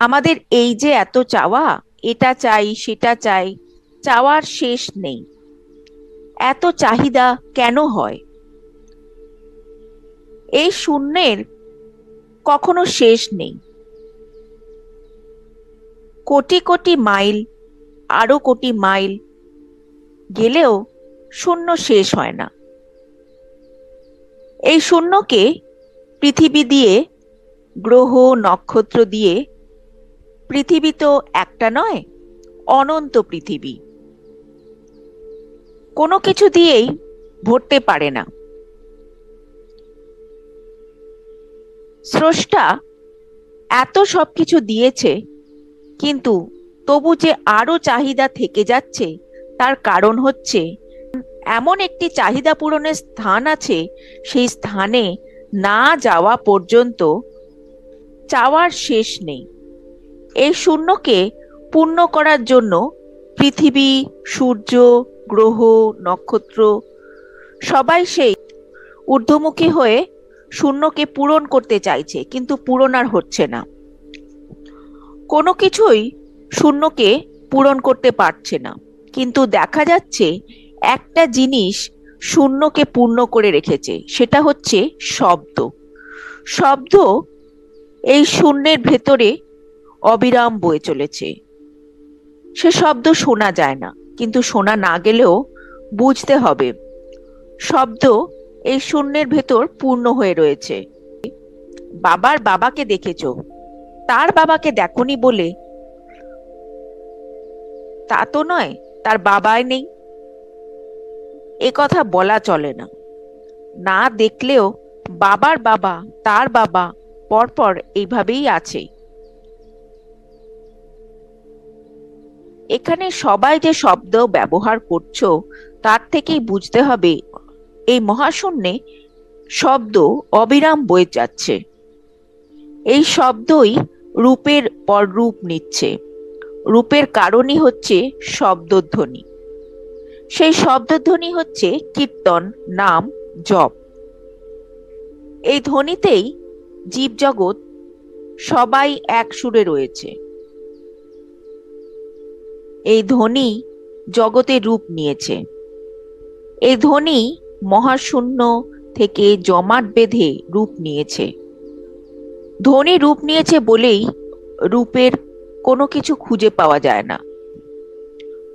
আমাদের এই যে এত চাওয়া, এটা চাই সেটা চাই, চাওয়ার শেষ নেই। এত চাহিদা কেন হয়? এই শূন্যের কখনো শেষ নেই। কোটি কোটি মাইল, আরো কোটি মাইল গেলেও শূন্য শেষ হয় না। এই শূন্যকে পৃথিবী দিয়ে, গ্রহ নক্ষত্র দিয়ে, পৃথিবী তো একটা নয়, অনন্ত পৃথিবী কোনো কিছু দিয়েই ভরতে পারে না। স্রষ্টা এত সবকিছু দিয়েছে, কিন্তু তবু যে আরো চাহিদা থেকে যাচ্ছে, তার কারণ হচ্ছে এমন একটি চাহিদা পূরণের স্থান আছে, সেই স্থানে না যাওয়া পর্যন্ত চাওয়ার শেষ নেই। এই শূন্যকে পূর্ণ করার জন্য পৃথিবী, সূর্য, গ্রহ, নক্ষত্র সবাই সেই ঊর্ধ্বমুখী হয়ে শূন্যকে পূরণ করতে চাইছে, কিন্তু পূরণ আর হচ্ছে না। কোনো কিছুই শূন্যকে পূরণ করতে পারছে না। কিন্তু দেখা যাচ্ছে একটা জিনিস শূন্যকে পূর্ণ করে রেখেছে, সেটা হচ্ছে শব্দ। শব্দ এই শূন্যের ভেতরে অবিরাম বয়ে চলেছে। সে শব্দ শোনা যায় না, কিন্তু শোনা না গেলেও বুঝতে হবে শব্দ এই শূন্যের ভেতর পূর্ণ হয়ে রয়েছে। বাবার বাবাকে দেখেছো, তার বাবাকে দেখোনি বলে তা তো নয় তার বাবাই নেই। এ কথা বলা চলে না। না দেখলেও বাবার বাবা, তার বাবা পরপর এইভাবেই আছে। এখানে সবাই যে শব্দ ব্যবহার করছো, তার থেকেই বুঝতে হবে এই মহাশূন্যে শব্দ অবিরাম বয়ে যাচ্ছে। এই শব্দই রূপের পর রূপ নিচ্ছে। রূপের কারণই হচ্ছে শব্দধ্বনি। সেই শব্দধ্বনি হচ্ছে কীর্তন, নাম, জপ। এই ধ্বনিতেই জীবজগৎ সবাই এক সুরে রয়েছে। এই ধ্বনি জগতে রূপ নিয়েছে। এই ধ্বনি মহাশূন্য থেকে জমাট বেঁধে রূপ নিয়েছে। ধ্বনি রূপ নিয়েছে বলেই রূপের কোনো কিছু খুঁজে পাওয়া যায় না।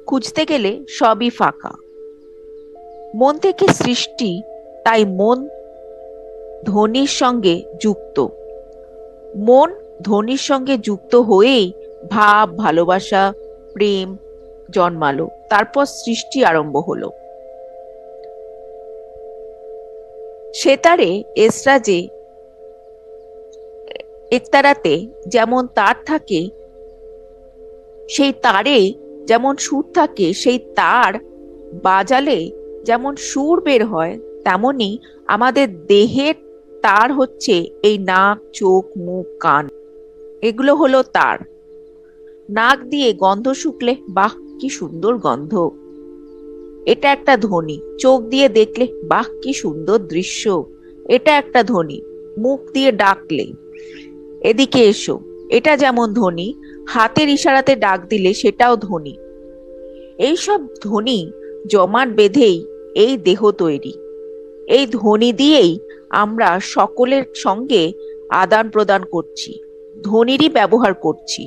খুঁজতে গেলে সবই ফাঁকা। মন থেকে সৃষ্টি, তাই মন ধ্বনির সঙ্গে যুক্ত। মন ধ্বনির সঙ্গে যুক্ত হয়েই ভাব, ভালোবাসা, প্রেম জন্মালো, তারপর সৃষ্টি আরম্ভ হলো। সেতারে এসরাজে একতারাতে যেমন তার থাকে, সেই তারে যেমন সুর থাকে, সেই তার বাজালে যেমন সুর বের হয়, তেমনি আমাদের দেহের তার হচ্ছে এই নাক, চোখ, মুখ, কান। এগুলো হলো তার। নাক দিয়ে গন্ধ শুকলে বাহ কি সুন্দর গন্ধ, এটা একটা ধ্বনি। চোখ দিয়ে দেখলে বাহ কি সুন্দর দৃশ্য, এটা একটা ধ্বনি। মুখ দিয়ে ডাকলে এদিকে এসো, এটা যেমন ধ্বনি। হাতের ইশারাতে ডাক দিলে সেটাও ধ্বনি। এইসব ধ্বনি জমাট বেঁধেই এই দেহ তৈরি। এই ধ্বনি দিয়েই আমরা সকলের সঙ্গে আদান প্রদান করছি, ধ্বনিরই ব্যবহার করছি।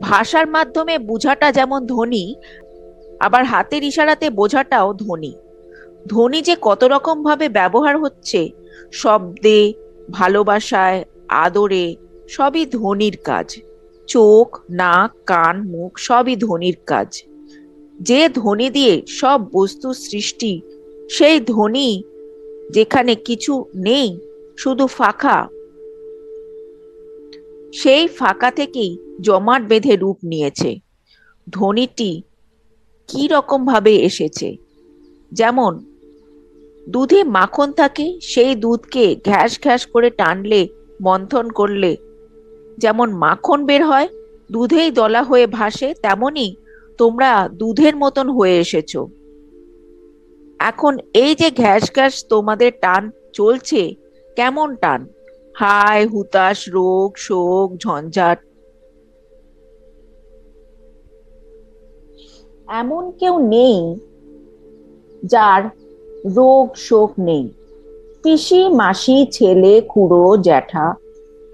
ভাষার মাধ্যমে বোঝাটা যেমন ধ্বনি, আবার হাতের ইশারাতে বোঝাটাও ধ্বনি। ধ্বনি যে কত রকম ভাবে ব্যবহার হচ্ছে, শব্দে, ভালোবাসায়, আদরে, সবই ধ্বনির কাজ। চোখ, নাক, কান, মুখ সবই ধ্বনির কাজ। যে ধ্বনি দিয়ে সব বস্তু সৃষ্টি, সেই ধ্বনি যেখানে কিছু নেই, শুধু ফাঁকা, সেই ফাঁকা থেকেই জমাট বেঁধে রূপ নিয়েছে। ধ্বনিটি কি রকম ভাবে এসেছে, যেমন দুধে মাখন থাকে, সেই দুধকে ঘ্যাস ঘ্যাস করে টানলে, মন্থন করলে যেমন মাখন বের হয়, দুধেই দলা হয়ে ভাসে, তেমনি তোমরা দুধের মতন হয়ে এসেছো। এখন এই যে ঘ্যাস ঘ্যাস তোমাদের টান চলছে, কেমন টান? হায় হুতাশ, রোগ শোক ঝঞ্ঝাট। এমন কেউ নেই যার রোগ শোক নেই। পিসি মাসি ছেলে খুড়ো জ্যাঠা,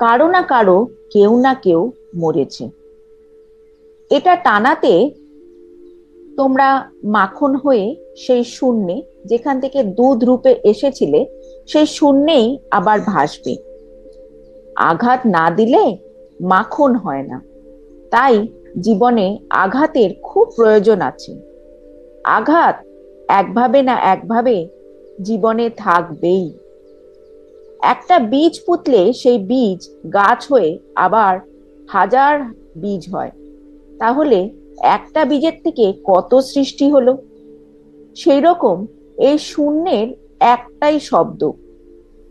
কারো না কারো কেউ না কেউ মরেছে। এটা টানাতে তোমরা মাখন হয়ে সেই শূন্যে, যেখান থেকে দুধ রূপে এসেছিলে, সেই শূন্যেই আবার ভাসবে। আঘাত না দিলে মাখন হয় না। তাই জীবনে আঘাতের খুব প্রয়োজন আছে। আঘাত একভাবে না একভাবে জীবনে থাকবেই। একটা বীজ পুঁতলে সেই বীজ গাছ হয়ে আবার হাজার বীজ হয়। তাহলে একটা বীজের থেকে কত সৃষ্টি হলো। সেই রকম এই শূন্যের একটাই শব্দ,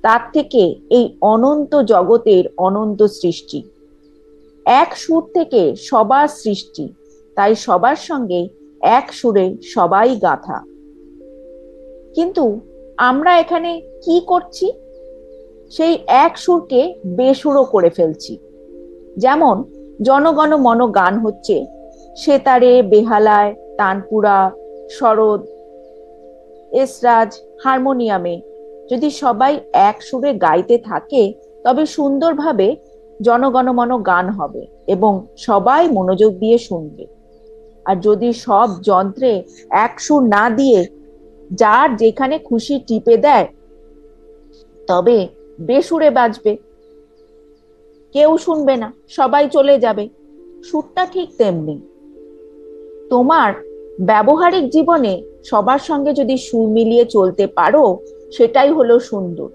তার থেকে এই অনন্ত জগতের অনন্ত সৃষ্টি। এক সুর থেকে সবার সৃষ্টি, তাই সবার সঙ্গে এক সুরে সবাই গাথা। কিন্তু আমরা এখানে কি করছি? সেই এক সুরকে বেসুরো করে ফেলছি। যেমন জনগণ মন গান হচ্ছে, সেতারে বেহালায় তানপুরা সরোদ এসরাজ হারমোনিয়ামে যদি সবাই এক সুরে গাইতে থাকে, তবে সুন্দরভাবে জনগণমন গান হবে এবং সবাই মনোযোগ দিয়ে শুনবে। আর যদি সব যন্ত্রে এক সুর না দিয়ে যার যেখানে খুশি টিপে দেয়, তবে বেসুরে বাজবে, কেউ শুনবে না, সবাই চলে যাবে। সুরটা ঠিক তেমনি তোমার ব্যবহারিক জীবনে সবার সঙ্গে যদি সুর মিলিয়ে চলতে পারো, সেটাই হলো সুন্দর।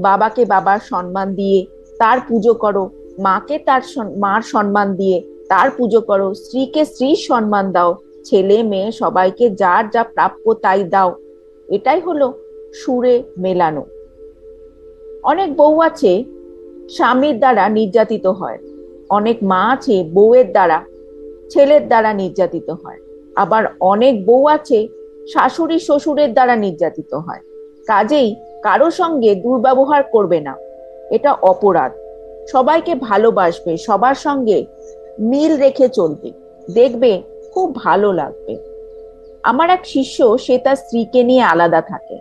বাবাকে বাবার সম্মান দিয়ে তার পুজো করো, মাকে তার মার সম্মান দিয়ে তার পুজো করো, স্ত্রীকে স্ত্রীর সম্মান দাও, ছেলে মেয়ে সবাইকে যার যা প্রাপ্য তাই দাও। এটাই হলো সুরে মেলানো। অনেক বউ আছে স্বামীর দ্বারা নির্যাতিত হয়, অনেক মা আছে বউয়ের দ্বারা ছেলের দ্বারা নির্যাতিত হয়, আবার অনেক বউ আছে শাশুড়ি শ্বশুরের দ্বারা নির্যাতিত হয়। কাজেই কারো সঙ্গে দুর্ব্যবহার করবে না, এটা অপরাধ। সবাইকে ভালোবাসবে, সবার সঙ্গে মিল রেখে চলবে, দেখবে খুব ভালো লাগবে। আমার এক শিষ্য, সে তার স্ত্রীকে নিয়ে আলাদা থাকে।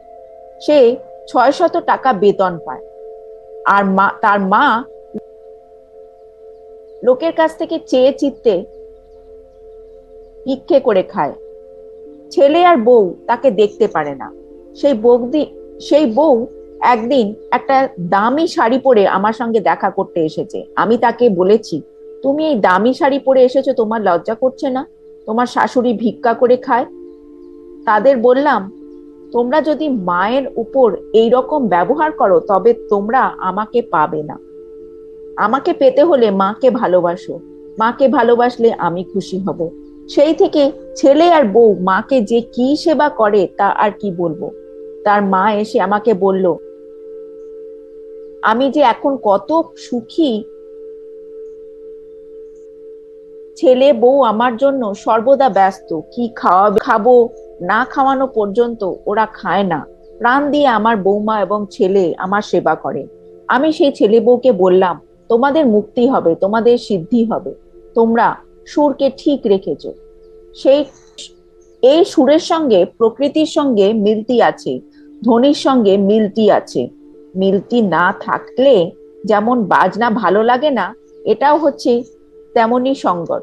সে 600 টাকা বেতন পায়, আর তার মা লোকের কাছ থেকে চেয়ে চিত্তে ভিক্ষে করে খায়। ছেলে আর বউ তাকে দেখতে পারে না। সেই বউ একদিন একটা দামি শাড়ি পরে আমার সঙ্গে দেখা করতে এসেছে। আমি তাকে বলেছি, তুমি এই দামি শাড়ি পরে এসেছো, তোমার লজ্জা করছে না? তোমার শাশুড়ি ভিক্ষা করে খায়। তাদের বললাম, তোমরা যদি মায়ের উপর এই রকম ব্যবহার করো, তবে তোমরা আমাকে পাবে না। আমাকে পেতে হলে মাকে ভালোবাসো, মাকে ভালোবাসলে আমি খুশি হব। সেই থেকে ছেলে আর বউ মাকে যে কি সেবা করে তা আর কি বলবো। তার মা এসে আমাকে বলল, আমি যে এখন কত সুখী, ছেলে বউ আমার জন্য সর্বদা ব্যস্ত, কি খাবো না খাওয়ানো পর্যন্ত ওরা খায় না। প্রাণ দিয়ে আমার বৌমা এবং ছেলে আমার সেবা করে। আমি সেই ছেলে বউকে বললাম, তোমাদের মুক্তি হবে, তোমাদের সিদ্ধি হবে, তোমরা সুরকে ঠিক রেখেছো। সেই এই সুরের সঙ্গে প্রকৃতির সঙ্গে মিলতি আছে, ধ্বনির সঙ্গে মিলতি আছে। মিলতি না থাকলে যেমন বাজনা ভালো লাগে না, এটাও হচ্ছে তেমনি সঙ্গত।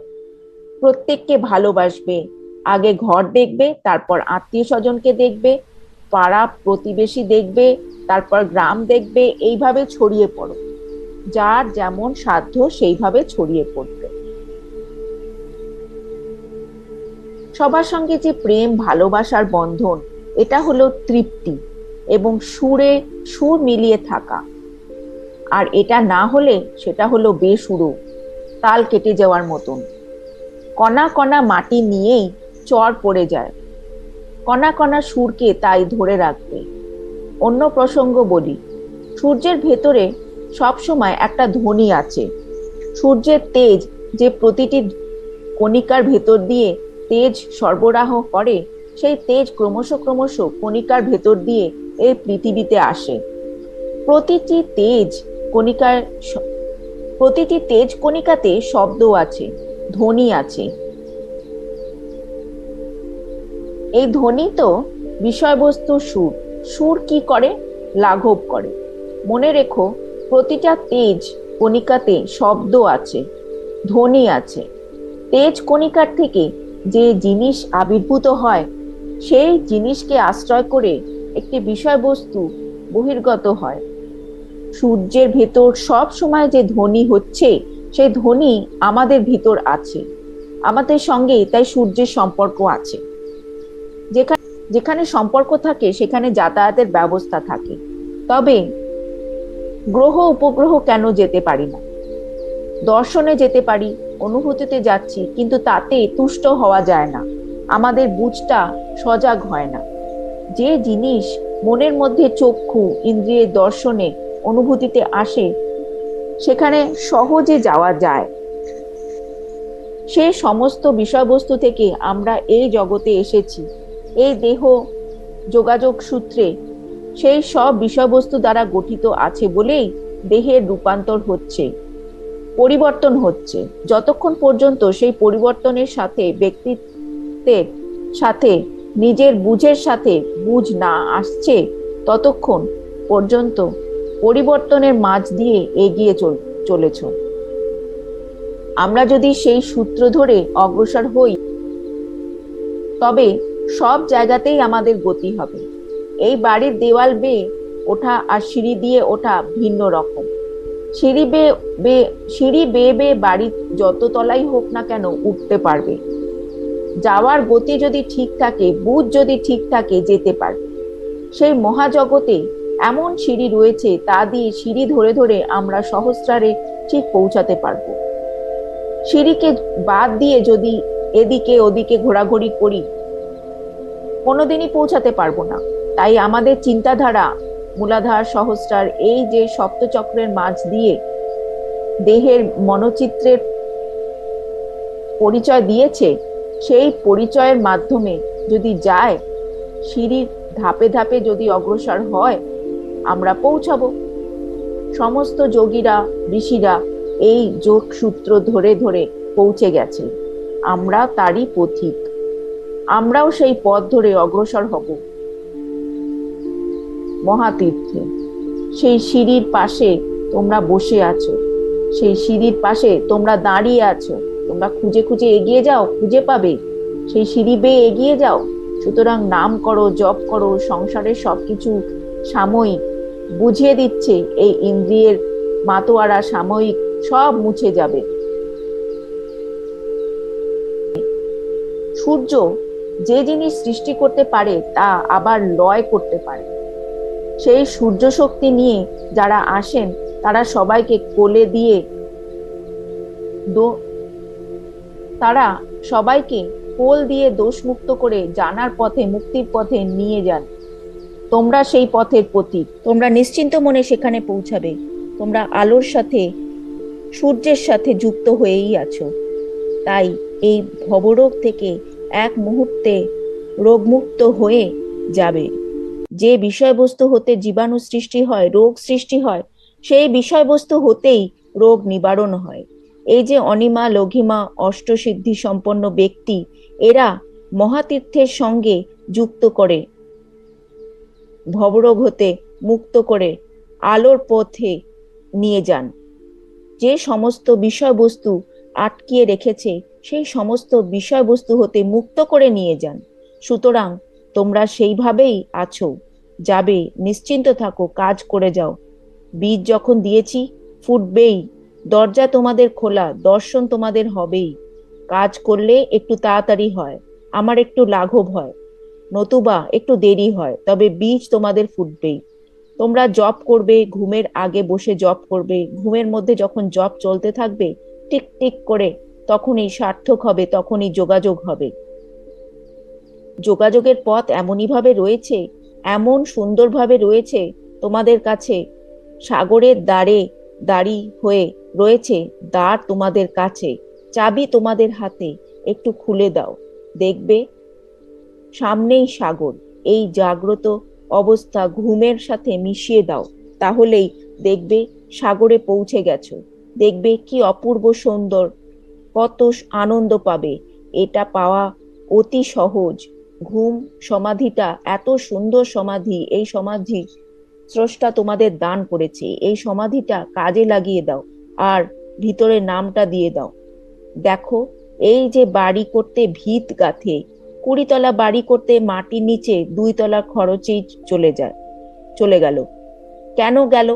প্রত্যেককে ভালোবাসবে, আগে ঘর দেখবে, তারপর আত্মীয় স্বজনকে দেখবে, পাড়া প্রতিবেশী দেখবে, তারপর গ্রাম দেখবে, এইভাবে ছড়িয়ে পড়ো। যার যেমন সাধ্য সেইভাবে ছড়িয়ে পড়বে। সবার সঙ্গে যে প্রেম ভালোবাসার বন্ধন, এটা হলো তৃপ্তি এবং সুরে সুর মিলিয়ে থাকা। আর এটা না হলে সেটা হলো বেসুরো, তাল কেটে যাওয়ার মতন। কণা কণা মাটি নিয়েই চর পড়ে যায়, কণা কণা সুরকে তাই ধরে রাখবে। অন্য প্রসঙ্গ বলি, সূর্যের ভেতরে সবসময় একটা ধ্বনি আছে। সূর্যের তেজ যে প্রতিটি কণিকার ভেতর দিয়ে তেজ সরবরাহ করে, সেই তেজ ক্রমশ কণিকার ভেতর দিয়ে এই পৃথিবীতে আসে। প্রতিটি তেজ কণিকার প্রতিটি তেজ কণিকাতে শব্দ আছে, ধ্বনি আছে। এই ধ্বনি তো বিষয়বস্তু সুর। সুর কি করে? লাঘব করে। মনে রেখো, প্রতিটা তেজ কণিকাতে শব্দ আছে, ধ্বনি আছে। তেজ কণিকার থেকে যে জিনিস আবির্ভূত হয়, সেই জিনিসকে আশ্রয় করে একটি বিষয়বস্তু বহির্গত হয়। সূর্যের ভেতর সব সময় যে ধ্বনি হচ্ছে, সেই ধ্বনি আমাদের ভিতর আছে, আমাদের সঙ্গে তাই সূর্যের সম্পর্ক আছে। যেখানে যেখানে সম্পর্ক থাকে সেখানে যাতায়াতের ব্যবস্থা থাকে। তবে গ্রহ উপগ্রহ কেন যেতে পারি না? দর্শনে যেতে পারি, অনুভূতিতে যাচ্ছি, কিন্তু তাতে তুষ্ট হওয়া যায় না, আমাদের বুঝটা সজাগ হয় না। যে জিনিস মনের মধ্যে চক্ষু ইন্দ্রিয়ের দর্শনে অনুভূতিতে আসে, সেখানে সহজে যাওয়া যায়। সে সমস্ত বিষয়বস্তু থেকে আমরা এই জগতে এসেছি। এই দেহ যোগাযোগ সূত্রে সেই সব বিষয়বস্তু দ্বারা গঠিত আছে বলেই দেহের রূপান্তর হচ্ছে, পরিবর্তন হচ্ছে। যতক্ষণ পর্যন্ত সেই পরিবর্তনের সাথে ব্যক্তিত্বের সাথে নিজের বুঝের সাথে বুঝ না আসছে, ততক্ষণ পর্যন্ত পরিবর্তনের মাঝ দিয়ে এগিয়ে চলেছ। আমরা যদি সেই সূত্র ধরে অগ্রসর হই, তবে সব জায়গাতেই আমাদের গতি হবে। এই বাড়ির দেওয়াল বেয়ে ওঠা আর সিঁড়ি দিয়ে ওঠা ভিন্ন রকম। সিঁড়ি বেয়ে বেয়ে বাড়ি যত তলাই হোক না কেন উঠতে পারবে। যাওয়ার গতি যদি ঠিক থাকে, বুঝ যদি ঠিক থাকে, যেতে পারবে। সেই মহাজগতে এমন সিঁড়ি রয়েছে, তা দিয়ে সিঁড়ি ধরে ধরে আমরা সহস্রারে ঠিক পৌঁছাতে পারবো। সিঁড়িকে বাদ দিয়ে যদি এদিকে ওদিকে ঘোরাঘুরি করি, কোনোদিনই পৌঁছাতে পারবো না। তাই আমাদের চিন্তাধারা মূলাধার, সহস্রার, এই যে সপ্তচক্রের মাঝ দিয়ে দেহের মনোচিত্রের পরিচয় দিয়েছে, সেই পরিচয়ের মাধ্যমে যদি যায়, সিঁড়ির ধাপে ধাপে যদি অগ্রসর হয়, আমরা পৌঁছাবো। সমস্ত যোগীরা, ঋষিরা এই যোগ সূত্র ধরে ধরে পৌঁছে গেছে। আমরা তারই পথিক। আমরাও সেই পথ ধরে অগ্রসর হব মহাতীর্থে। সেই সিঁড়ির পাশে তোমরা বসে আছো, সেই সিঁড়ির পাশে তোমরা দাঁড়িয়ে আছো। তোমরা খুঁজে খুঁজে এগিয়ে যাও, খুঁজে পাবে। সেই সিঁড়ি বেয়ে এগিয়ে যাও। সুতরাং নাম করো, জপ করো। সংসারের সবকিছু সাময়িক, বুঝিয়ে দিচ্ছে এই ইন্দ্রিয়ের মাতোয়ারা সাময়িক, সব মুছে যাবে। সূর্য যে জিনিস সৃষ্টি করতে পারে তা আবার লয় করতে পারে। সেই সূর্য শক্তি নিয়ে যারা আসেন, তারা সবাইকে কোলে দিয়ে তারা সবাইকে কোল দিয়ে দোষমুক্ত করে জানার পথে, মুক্তির পথে নিয়ে যান। তোমরা সেই পথের পথিক। তোমরা নিশ্চিন্ত মনে সেখানে পৌঁছাবে। তোমরা আলোর সাথে, সূর্যের সাথে যুক্ত হয়েই আছো। তাই এই ভবরোগ থেকে এক মুহূর্তে রোগমুক্ত হয়ে যাবে। যে বিষয়বস্তু হতে জীবাণু সৃষ্টি হয়, রোগ সৃষ্টি হয়, সেই বিষয়বস্তু হতেই রোগ নিবারণ হয়। এই যে অনিমা, লঘিমা, অষ্টসিদ্ধি সম্পন্ন ব্যক্তি, এরা মহাতীর্থের সঙ্গে যুক্ত করে ভবরোগ হতে মুক্ত করে আলোর পথে নিয়ে যান। যে সমস্ত বিষয়বস্তু আটকিয়ে রেখেছে, সেই সমস্ত বিষয়বস্তু হতে মুক্ত করে নিয়ে যান। সুতরাং তোমরা সেইভাবেই আছো, যাবে। নিশ্চিন্ত থাকো, কাজ করে যাও। বীজ যখন দিয়েছি, ফুটবেই। দরজা তোমাদের খোলা, দর্শন তোমাদের হবেই। কাজ করলে একটু তাড়াতাড়ি হয়, আমার একটু লাঘব হয়, নতুবা একটু দেরি হয়, তবে বীজ তোমাদের ফুটবেই। তোমরা জপ করবে, ঘুমের আগে বসে জপ করবে। ঘুমের মধ্যে যখন জপ চলতে থাকবে টিক টিক করে, তখনই সার্থক হবে, তখনই যোগাযোগ হবে। যোগাযোগের পথ এমনই ভাবে রয়েছে, এমন সুন্দরভাবে রয়েছে তোমাদের কাছে। সাগরের দ্বারে দাঁড়ি হয়ে রয়েছে দ্বার তোমাদের কাছে, চাবি তোমাদের হাতে। একটু খুলে দাও, দেখবে সামনেই সাগর। এই জাগ্রত অবস্থা ঘুমের সাথে মিশিয়ে দাও, তাহলেই দেখবে সাগরে পৌঁছে গেছো, দেখবে কি অপূর্ব সুন্দর, কত আনন্দ পাবে। এটা পাওয়া অতি সহজ। ঘুম সমাধিটা এত সুন্দর সমাধি, এই সমাধি স্রষ্টা তোমাদের দান করেছে। এই সমাধিটা কাজে লাগিয়ে দাও আর ভিতরে নামটা দিয়ে দাও। দেখো, এই যে বাড়ি করতে ভিত গাঁথে, 20 তলা বাড়ি করতে মাটির নিচে 2 তলা খরচেই চলে গেল। কেন গেল?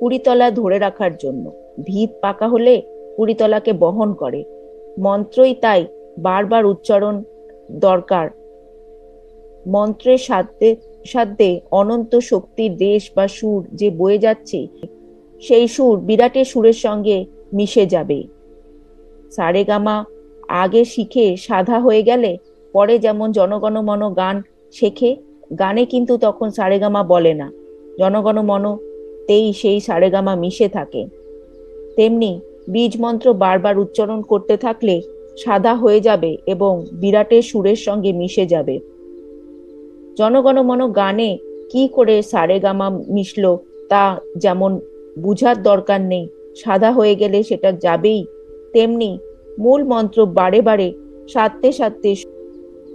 20 তলা ধরে রাখার জন্য। ভিত পাকা হলে 20 তলাকে বহন করে। মন্ত্রই তাই বারবার উচ্চারণ দরকার। মন্ত্রের সাধ্যে সাধ্যে অনন্ত শক্তির রেশ বা সুর যে বয়ে যাচ্ছে, সেই সুর বিরাটের সুরের সঙ্গে মিশে যাবে। সারেগামা আগে শিখে সাধা হয়ে গেলে পরে যেমন জনগণমন গান শেখে, গানে কিন্তু তখন সারেগামা বলে না, জনগণমনতেই সেই সারেগামা মিশে থাকে। তেমনি বীজ মন্ত্র বারবার উচ্চারণ করতে থাকলে সাধা হয়ে যাবে এবং বিরাটের সুরের সঙ্গে মিশে যাবে। জনগণমন গানে কি করে সারেগামা মিশলো তা যেমন বুঝার দরকার নেই, সাধা হয়ে গেলে সেটা যাবেই। তেমনি মূল মন্ত্র বারে বারে সাধতে সাধতে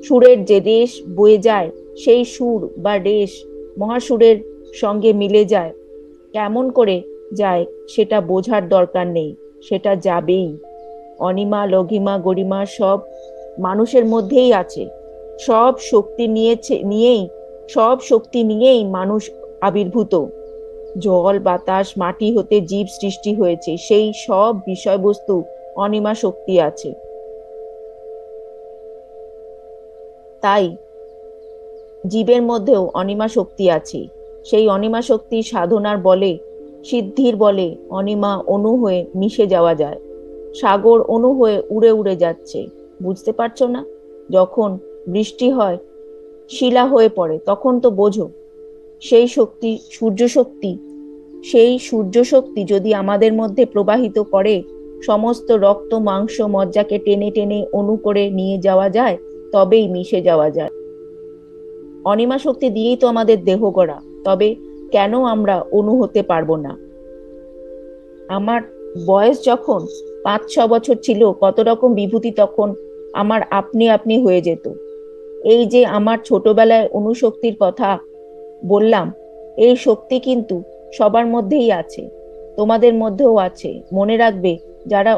সুরের যে রেশ বয়ে যায়, সেই সুর বা রেশ মহাসুরের সঙ্গে মিলে যায়। কেমন করে যায় সেটা বোঝার দরকার নেই, সেটা যাবেই। অনিমা, লঘিমা, গরিমা সব মানুষের মধ্যেই আছে। সব শক্তি নিয়েই মানুষ আবির্ভূত। জল, বাতাস, মাটি হতে জীব সৃষ্টি হয়েছে, সেই সব বিষয়বস্তু অনিমা শক্তি আছে। তাই জীবের মধ্যেও অনিমা শক্তি আছে। সেই অনিমা শক্তি সাধনার বলে, সিদ্ধির বলে অনিমা অণু হয়ে মিশে যাওয়া যায়। সাগর অণু হয়ে উড়ে উড়ে যাচ্ছে, বুঝতে পারছো না? যখন বৃষ্টি হয়, শিলা হয়ে পড়ে, তখন তো বোঝো। সেই শক্তি সূর্য শক্তি। সেই সূর্য শক্তি যদি আমাদের মধ্যে প্রবাহিত করে, সমস্ত রক্ত মাংস মজ্জাকে টেনে টেনে অণু করে নিয়ে যাওয়া যায়, তবেই মিশে যাওয়া যায়। অনিমা শক্তি দিয়েই তো আমাদের দেহ গড়া, তবে কেন আমরা অণু হতে পারবো না? আমার বয়স যখন 5-6 বছর ছিল, কত রকম বিভূতি তখন আমার আপনি আপনি হয়ে যেত। এই যে আমার ছোটবেলায় অণুশক্তির কথা বললাম, এই শক্তি কিন্তু সবার মধ্যেই আছে, তোমাদের মধ্যেও আছে। মনে রাখবে, যারা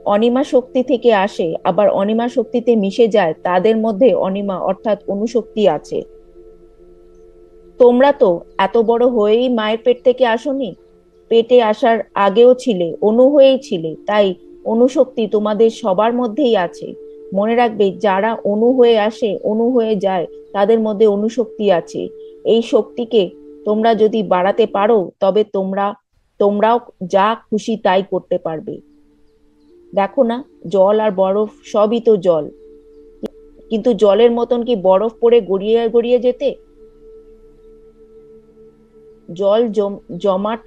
অনিমা শক্তি থেকে আসে আবার অনিমা শক্তিতে মিশে যায়, তাদের মধ্যে অনিমা অর্থাৎ অণুশক্তি আছে। তোমরা তো এত বড় হয়েই মায়ের পেট থেকে আসোনি, পেটে আসার আগেও ছিলে, অণু হয়েই ছিলে। তাই অণুশক্তি তোমাদের সবার মধ্যেই আছে। মনে রাখবে, যারা অণু হয়ে আসে, অণু হয়ে যায়, তাদের মধ্যে অণুশক্তি আছে। এই শক্তিকে তোমরা যদি বাড়াতে পারো, তবে তোমরাও যা খুশি তাই করতে পারবে। দেখো না, জল আর বরফ সবই তো জল, কিন্তু জলের মতন কি বরফ পড়ে গড়িয়ে গড়িয়ে যেতে? জল জমাট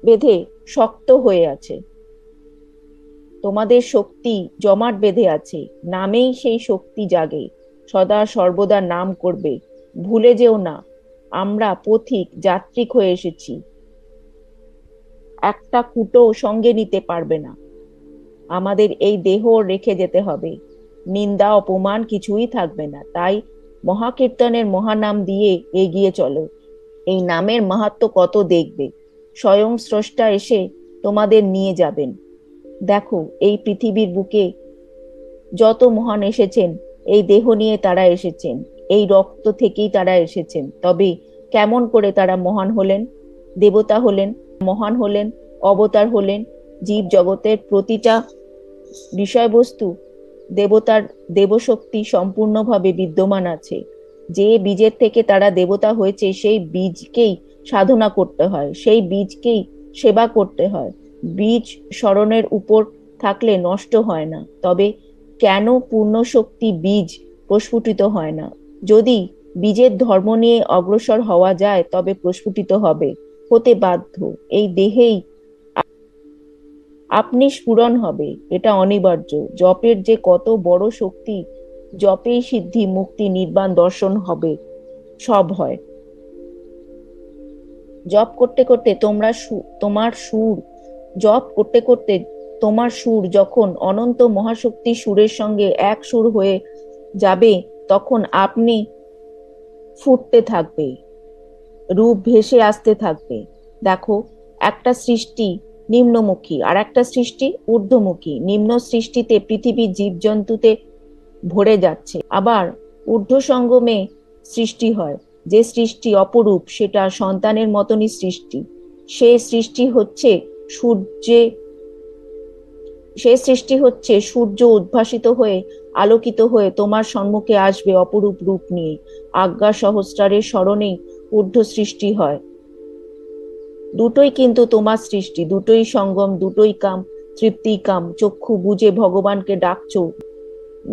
বেঁধে শক্ত হয়ে আছে। তোমাদের শক্তি জমাট বেঁধে আছে, নামেই সেই শক্তি জাগে। সদা সর্বদা নাম করবে, ভুলে যেও না। আমরা পথিক যাত্রিক হয়ে এসেছি, একটা কুটো সঙ্গে নিতে পারবে না। আমাদের এই দেহ রেখে যেতে হবে, নিন্দা অপমান কিছুই থাকবে না। তাই মহাকীর্তনের মহানাম দিয়ে এগিয়ে চলো। এই নামের মাহাত্ম্য কত দেখবে, স্বয়ং স্রষ্টা এসে তোমাদের নিয়ে যাবেন। দেখো, এই পৃথিবীর বুকে যত মহান এসেছেন, এই দেহ নিয়ে তারা এসেছেন, এই রক্ত থেকেই তারা এসেছেন। তবে কেমন করে তারা মহান হলেন, দেবতা হলেন, মহান হলেন, অবতার হলেন? জীব জগতের প্রতিটা বিষয়বস্তু দেবতার দেবশক্তি সম্পূর্ণভাবে বিদ্যমান আছে। যে বীজের থেকে তারা দেবতা হয়েছে, সেই বীজকেই সাধনা করতে হয়, সেই বীজকেই সেবা করতে হয়। বীজ স্মরণের উপর থাকলে নষ্ট হয় না। তবে কেন পূর্ণ শক্তি বীজ প্রস্ফুটিত হয় না? যদি বীজের ধর্ম নিয়ে অগ্রসর হওয়া যায়, তবে প্রস্ফুটিত হতে বাধ্য। এই দেহেই আপনি স্ফুরণ হবে, এটা অনিবার্য। জপের যে কত বড় শক্তি, জপেই সিদ্ধি, মুক্তি, নির্বাণ, দর্শন হবে, সব হয়। জপ করতে করতে তোমার সুর জপ করতে করতে তোমার সুর যখন অনন্ত মহাশক্তি সুরের সঙ্গে এক সুর হয়ে যাবে, তখন আপনি ফুটতে থাকবে, রূপ ভেসে আসতে থাকবে। দেখো, একটা সৃষ্টি নিম্নমুখী আর একটা সৃষ্টি ঊর্ধ্বমুখী। নিম্ন সৃষ্টিতে পৃথিবীর জীবজন্তুতে ভরে যাচ্ছে, আবার ঊর্ধ্ব সঙ্গমে সৃষ্টি হয়। যে সৃষ্টি অপরূপ, সেটা সন্তানের মতনই সৃষ্টি। সে সৃষ্টি হচ্ছে সূর্যে সে সৃষ্টি হচ্ছে সূর্য উদ্ভাসিত হয়ে আলোকিত হয়ে তোমার সম্মুখে আসবে অপরূপ রূপ নিয়ে। আজ্ঞা সহস্রারের স্মরণেই ঊর্ধ্ব সৃষ্টি হয়। দুটোই কিন্তু তোমার সৃষ্টি, দুটোই সঙ্গম, দুটোই কাম, তৃপ্তি কাম। চক্ষু বুঝে ভগবানকে ডাকছো,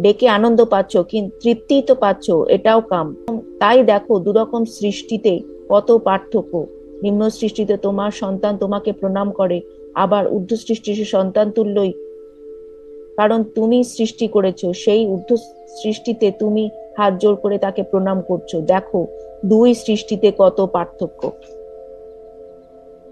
ডেকে আনন্দ পাচ্ছ, কিন্তু তৃপ্তি তো পাচ্ছ, এটাও কাম। তাই দেখো, দুরকম সৃষ্টিতে কত পার্থক্য। নিম্ন সৃষ্টিতে তোমার সন্তান তোমাকে প্রণাম করে, আবার ঊর্ধ্ব সৃষ্টির সন্তান তুল্যই, কারণ তুমি সৃষ্টি করেছো। সেই ঊর্ধ্ব সৃষ্টিতে তুমি হাত জোড় করে তাকে প্রণাম করছো। দেখো, দুই সৃষ্টিতে কত পার্থক্য।